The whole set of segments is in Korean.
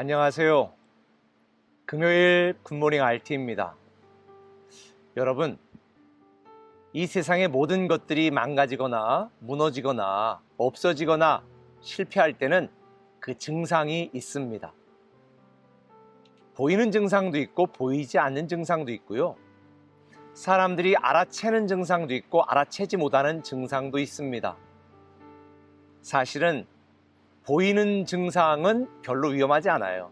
안녕하세요. 금요일 굿모닝 RT입니다. 여러분, 이 세상의 모든 것들이 망가지거나 무너지거나 없어지거나 실패할 때는 그 증상이 있습니다. 보이는 증상도 있고 보이지 않는 증상도 있고요. 사람들이 알아채는 증상도 있고 알아채지 못하는 증상도 있습니다. 사실은 보이는 증상은 별로 위험하지 않아요.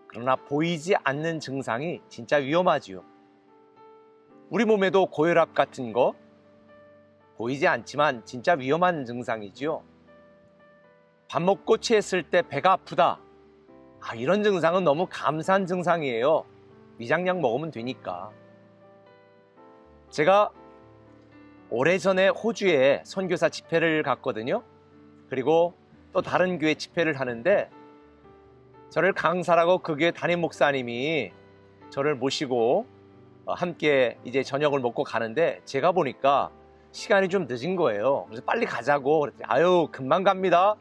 그러나 보이지 않는 증상이 진짜 위험하지요. 우리 몸에도 고혈압 같은 거 보이지 않지만 진짜 위험한 증상이지요. 밥 먹고 취했을 때 배가 아프다. 이런 증상은 너무 감사한 증상이에요. 위장약 먹으면 되니까. 제가 오래전에 호주에 선교사 집회를 갔거든요. 그리고 또 다른 교회 집회를 하는데 저를 강사라고 그 교회 담임 목사님이 저를 모시고 함께 이제 저녁을 먹고 가는데 제가 보니까 시간이 좀 늦은 거예요. 그래서 빨리 가자고 그랬더니 아유 금방 갑니다.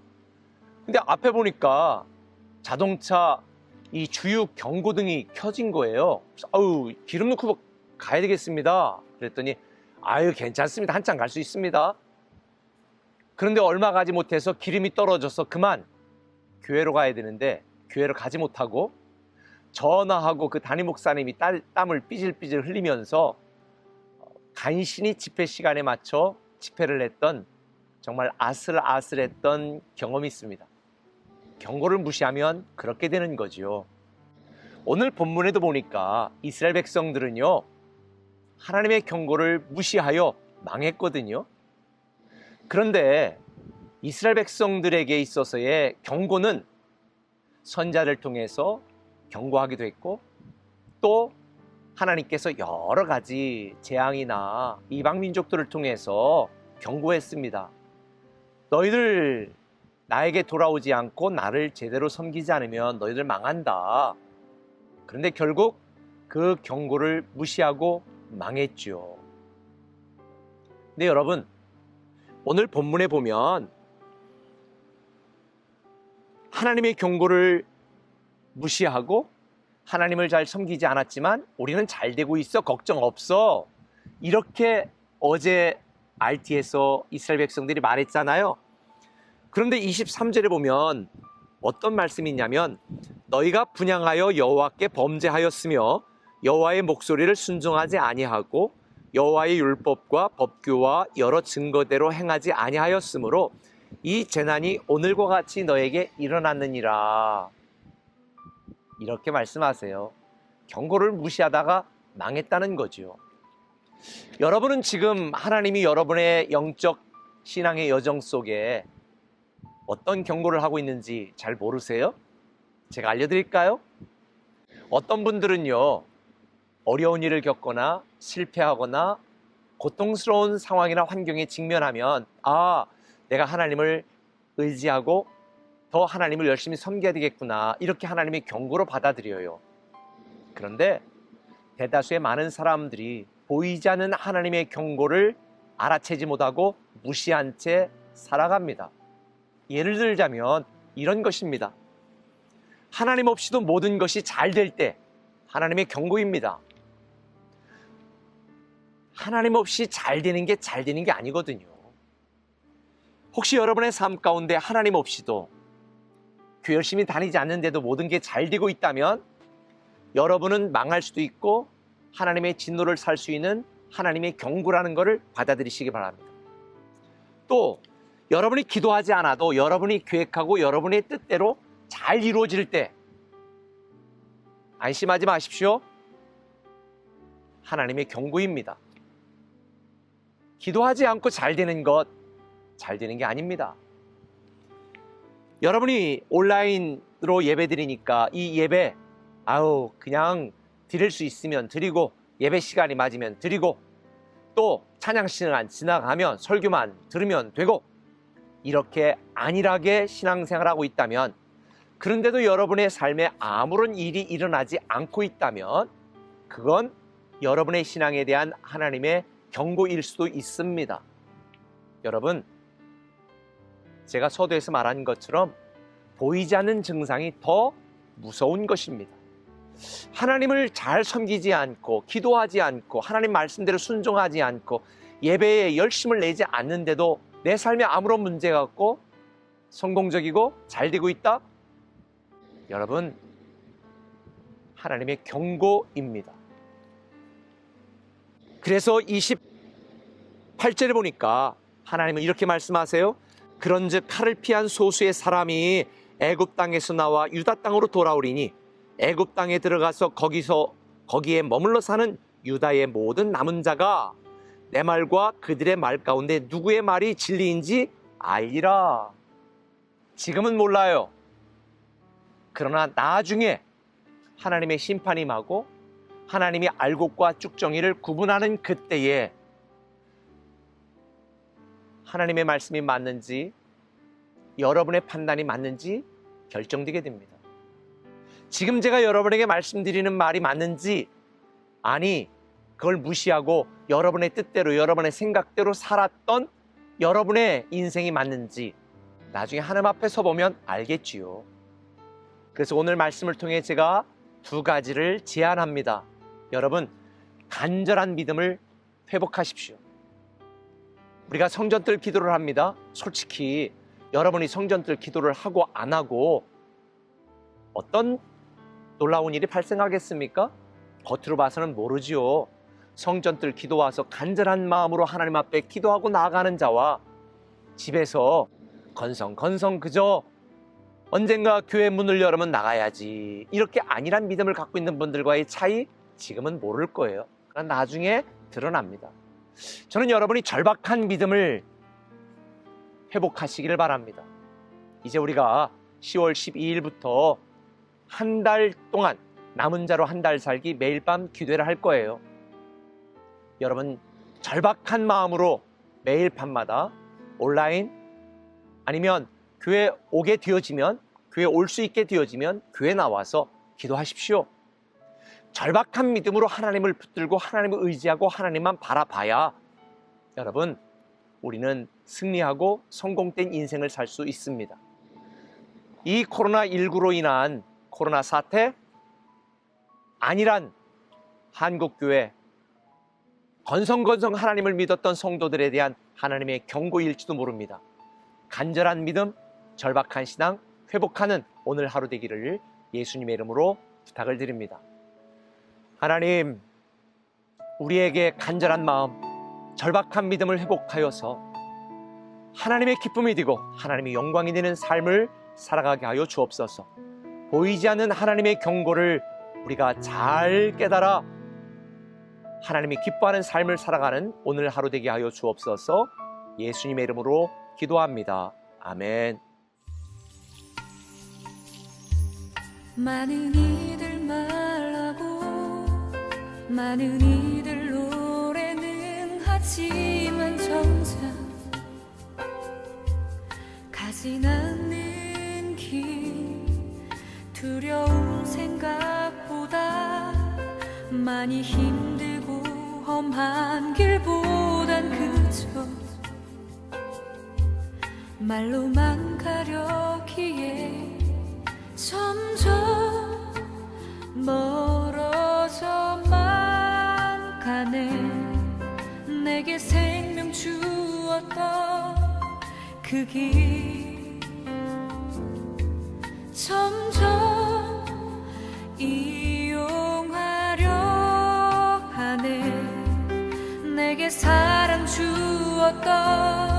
근데 앞에 보니까 자동차 이 주유 경고등이 켜진 거예요. 그래서 아유 기름 넣고 가야 되겠습니다. 그랬더니 아유 괜찮습니다. 한참 갈 수 있습니다. 그런데 얼마 가지 못해서 기름이 떨어져서 그만 교회로 가야 되는데 교회를 가지 못하고 전화하고 그 담임 목사님이 땀을 삐질삐질 흘리면서 간신히 집회 시간에 맞춰 집회를 했던 정말 아슬아슬했던 경험이 있습니다. 경고를 무시하면 그렇게 되는 거죠. 오늘 본문에도 보니까 이스라엘 백성들은요 하나님의 경고를 무시하여 망했거든요. 그런데 이스라엘 백성들에게 있어서의 경고는 선자를 통해서 경고하기도 했고 또 하나님께서 여러 가지 재앙이나 이방 민족들을 통해서 경고했습니다. 너희들 나에게 돌아오지 않고 나를 제대로 섬기지 않으면 너희들 망한다. 그런데 결국 그 경고를 무시하고 망했죠. 근데 여러분 오늘 본문에 보면 하나님의 경고를 무시하고 하나님을 잘 섬기지 않았지만 우리는 잘 되고 있어 걱정 없어 이렇게 어제 RT에서 이스라엘 백성들이 말했잖아요. 그런데 23절에 보면 어떤 말씀이 있냐면 너희가 분향하여 여호와께 범죄하였으며 여호와의 목소리를 순종하지 아니하고 여호와의 율법과 법규와 여러 증거대로 행하지 아니하였으므로 이 재난이 오늘과 같이 너에게 일어났느니라. 이렇게 말씀하세요. 경고를 무시하다가 망했다는 거죠. 여러분은 지금 하나님이 여러분의 영적 신앙의 여정 속에 어떤 경고를 하고 있는지 잘 모르세요? 제가 알려드릴까요? 어떤 분들은요 어려운 일을 겪거나 실패하거나 고통스러운 상황이나 환경에 직면하면 내가 하나님을 의지하고 더 하나님을 열심히 섬겨야 되겠구나 이렇게 하나님의 경고로 받아들여요. 그런데 대다수의 많은 사람들이 보이지 않는 하나님의 경고를 알아채지 못하고 무시한 채 살아갑니다. 예를 들자면 이런 것입니다. 하나님 없이도 모든 것이 잘 될 때 하나님의 경고입니다. 하나님 없이 잘 되는 게 아니거든요. 혹시 여러분의 삶 가운데 하나님 없이도 교회 열심히 다니지 않는데도 모든 게 잘 되고 있다면 여러분은 망할 수도 있고 하나님의 진노를 살 수 있는 하나님의 경고라는 것을 받아들이시기 바랍니다. 또 여러분이 기도하지 않아도 여러분이 계획하고 여러분의 뜻대로 잘 이루어질 때 안심하지 마십시오. 하나님의 경고입니다. 기도하지 않고 잘 되는 것, 잘 되는 게 아닙니다. 여러분이 온라인으로 예배 드리니까 이 예배 그냥 드릴 수 있으면 드리고 예배 시간이 맞으면 드리고 또 찬양 시간 지나가면 설교만 들으면 되고 이렇게 안일하게 신앙생활하고 있다면 그런데도 여러분의 삶에 아무런 일이 일어나지 않고 있다면 그건 여러분의 신앙에 대한 하나님의 경고일 수도 있습니다. 여러분 제가 서두에서 말한 것처럼 보이지 않는 증상이 더 무서운 것입니다. 하나님을 잘 섬기지 않고 기도하지 않고 하나님 말씀대로 순종하지 않고 예배에 열심을 내지 않는데도 내 삶에 아무런 문제가 없고 성공적이고 잘 되고 있다? 여러분, 하나님의 경고입니다. 그래서 28절에 보니까 하나님은 이렇게 말씀하세요. 그런즉 칼을 피한 소수의 사람이 애굽 땅에서 나와 유다 땅으로 돌아오리니 애굽 땅에 들어가서 거기에 머물러 사는 유다의 모든 남은 자가 내 말과 그들의 말 가운데 누구의 말이 진리인지 알리라. 지금은 몰라요. 그러나 나중에 하나님의 심판이 임하고 하나님이 알곡과 쭉정이를 구분하는 그때에 하나님의 말씀이 맞는지 여러분의 판단이 맞는지 결정되게 됩니다. 지금 제가 여러분에게 말씀드리는 말이 맞는지, 아니 그걸 무시하고 여러분의 뜻대로 여러분의 생각대로 살았던 여러분의 인생이 맞는지 나중에 하나님 앞에 서보면 알겠지요. 그래서 오늘 말씀을 통해 제가 두 가지를 제안합니다. 여러분, 간절한 믿음을 회복하십시오. 우리가 성전들 기도를 합니다. 솔직히 여러분이 성전들 기도를 하고 안 하고 어떤 놀라운 일이 발생하겠습니까? 겉으로 봐서는 모르지요. 성전들 기도 와서 간절한 마음으로 하나님 앞에 기도하고 나아가는 자와 집에서 건성 그저 언젠가 교회 문을 열으면 나가야지 이렇게 안일한 믿음을 갖고 있는 분들과의 차이 지금은 모를 거예요. 그러나 나중에 드러납니다. 저는 여러분이 절박한 믿음을 회복하시기를 바랍니다. 이제 우리가 10월 12일부터 한 달 동안 남은 자로 한 달 살기 매일 밤 기도를 할 거예요. 여러분, 절박한 마음으로 매일 밤마다 온라인 아니면 교회 오게 되어지면, 교회 올 수 있게 되어지면 교회 나와서 기도하십시오. 절박한 믿음으로 하나님을 붙들고 하나님을 의지하고 하나님만 바라봐야 여러분, 우리는 승리하고 성공된 인생을 살 수 있습니다. 이 코로나19로 인한 코로나 사태, 안일한 한국교회, 건성건성 하나님을 믿었던 성도들에 대한 하나님의 경고일지도 모릅니다. 간절한 믿음, 절박한 신앙 회복하는 오늘 하루 되기를 예수님의 이름으로 부탁을 드립니다. 하나님, 우리에게 간절한 마음, 절박한 믿음을 회복하여서 하나님의 기쁨이 되고 하나님의 영광이 되는 삶을 살아가게 하여 주옵소서. 보이지 않는 하나님의 경고를 우리가 잘 깨달아 하나님이 기뻐하는 삶을 살아가는 오늘 하루 되게 하여 주옵소서. 예수님의 이름으로 기도합니다. 아멘. 많은 이들 말하고 많은 이들 노래는 하지만 정작 가진 않는 길, 두려운 생각보다 많이 힘들고 험한 길보단 그저 말로만 가려기에 점점 멀어져만 가네. 내게 생명 주었던 그 길 점점 이용하려 하네. 내게 사랑 주었던